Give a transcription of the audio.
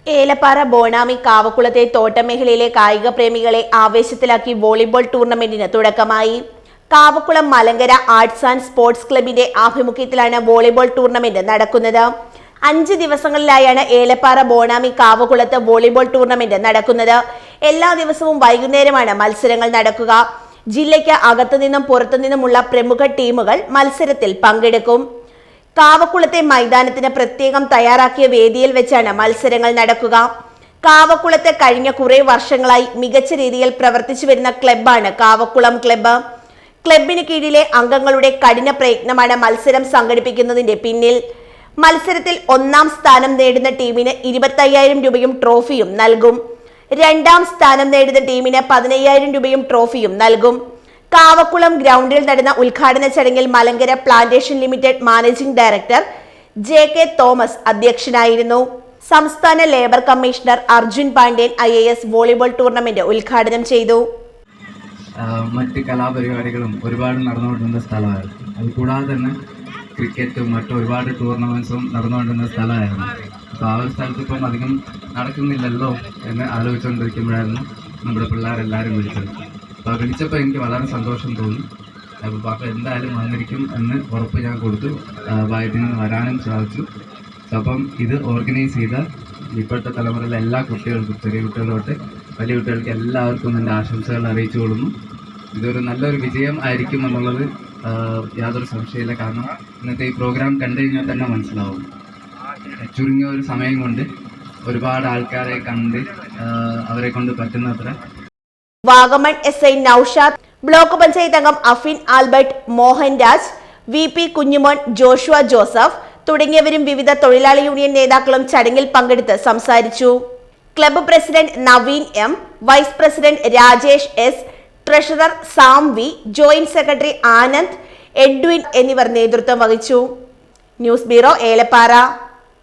ഏലപ്പാറ ബോണാമി കാവക്കുളത്തെ തോട്ടമേഖലയിലെ കായിക പ്രേമികളെ ആവേശത്തിലാക്കി വോളിബോൾ ടൂർണമെന്റിന് തുടക്കമായി. കാവക്കുളം Malankara arts and sports ക്ലബിന്റെ ആഭിമുഖ്യത്തിലാണ് വോളിബോൾ ടൂർണമെന്റ് നടക്കുന്നത്. 5 ദിവസങ്ങളിലായാണ് ഏലപ്പാറ ബോണാമി കാവക്കുളത്ത് വോളിബോൾ ടൂർണമെന്റ് നടക്കുന്നത്. എല്ലാ ദിവസവും വൈകുന്നേരമാണ് മത്സരങ്ങൾ നടക്കുക. ജില്ലയ്ക്ക് അകത്തുനിന്നും പുറത്തുനിന്നുമുള്ള പ്രമുഖ ടീമുകൾ മത്സരത്തിൽ പങ്കെടുക്കും. കാവക്കുളത്തെ മൈതാനത്തിന് പ്രത്യേകം തയ്യാറാക്കിയ വേദിയിൽ വെച്ചാണ് മത്സരങ്ങൾ നടക്കുക. കാവക്കുളത്ത് കഴിഞ്ഞ കുറെ വർഷങ്ങളായി മികച്ച രീതിയിൽ പ്രവർത്തിച്ചു വരുന്ന ക്ലബ്ബാണ് കാവക്കുളം ക്ലബ്ബ്. ക്ലബിന് കീഴിലെ അംഗങ്ങളുടെ കഠിന പ്രയത്നമാണ് മത്സരം സംഘടിപ്പിക്കുന്നതിന്റെ പിന്നിൽ. മത്സരത്തിൽ 1ാം സ്ഥാനം നേടുന്ന ടീമിന് 25,000 രൂപയും ട്രോഫിയും നൽകും. 2ാം സ്ഥാനം നേടുന്ന ടീമിന് 15,000 രൂപയും ട്രോഫിയും നൽകും. കാവക്കുളം ഗ്രൗണ്ടിൽ നടന്ന ഉദ്ഘാടന ചടങ്ങിൽ Malankara plantation limited managing director JK Thomas അധ്യക്ഷനായിരുന്നു. സംസ്ഥാന labour commissioner Arjun Pandian IAS volleyball tournament ഉദ്ഘാടനം ചെയ്തു. മറ്റ് കലാപരിപാടികളും ഒരുപാട് നടന്നുകൊണ്ടിരുന്ന സ്ഥലമായിരുന്നു. അതുകൂടാതെ തന്നെ ക്രിക്കറ്റും ഒരുപാട് ടൂർണമെന്റ്സും നടന്നുകൊണ്ടിരുന്ന സ്ഥലമായിരുന്നു. അപ്പോൾ ആ ഒരു സ്ഥലത്ത് ഇപ്പം അധികം നടക്കുന്നില്ലല്ലോ എന്ന് ആലോചിച്ചുകൊണ്ടിരിക്കുമ്പോഴായിരുന്നു നമ്മുടെ പിള്ളേരെല്ലാവരും വിളിച്ചത്. അപ്പോൾ വിളിച്ചപ്പോൾ എനിക്ക് വളരെ സന്തോഷം തോന്നി. അപ്പോൾ പാപ്പ എന്തായാലും വന്നിരിക്കും എന്ന് ഉറപ്പ് ഞാൻ കൊടുത്തു. ഇതിന് വരാനും സാധിച്ചു. അപ്പം ഇത് ഓർഗനൈസ് ചെയ്ത ഇപ്പോഴത്തെ തലമുറയിലെ എല്ലാ കുട്ടികൾക്കും, ചെറിയ കുട്ടികളോട്ട് വലിയ കുട്ടികൾക്ക് എല്ലാവർക്കും എൻ്റെ ആശംസകൾ അറിയിച്ചു കൊള്ളുന്നു. ഇതൊരു നല്ലൊരു വിജയം ആയിരിക്കും എന്നുള്ളത് യാതൊരു സംശയമില്ല. കാരണം ഇന്നത്തെ ഈ പ്രോഗ്രാം കണ്ടു കഴിഞ്ഞാൽ തന്നെ മനസ്സിലാവും. ചുരുങ്ങിയ ഒരു സമയം കൊണ്ട് ഒരുപാട് ആൾക്കാരെ കണ്ട് അവരെ കൊണ്ട് പറ്റുന്നത്ര. വാഗമൺ SI നൌഷാദ്, ബ്ലോക്ക് പഞ്ചായത്ത് അംഗം Afin Albert, Mohanraj, VP Kunjumon, Joshua Joseph തുടങ്ങിയവരും വിവിധ തൊഴിലാളി യൂണിയൻ നേതാക്കളും ചടങ്ങിൽ പങ്കെടുത്ത് സംസാരിച്ചു. Club president Naveen M, vice president Rajesh S, treasurer Sam V, joint secretary Anand, Edwin എന്നിവർ നേതൃത്വം വഹിച്ചു. News bureau, Elappara.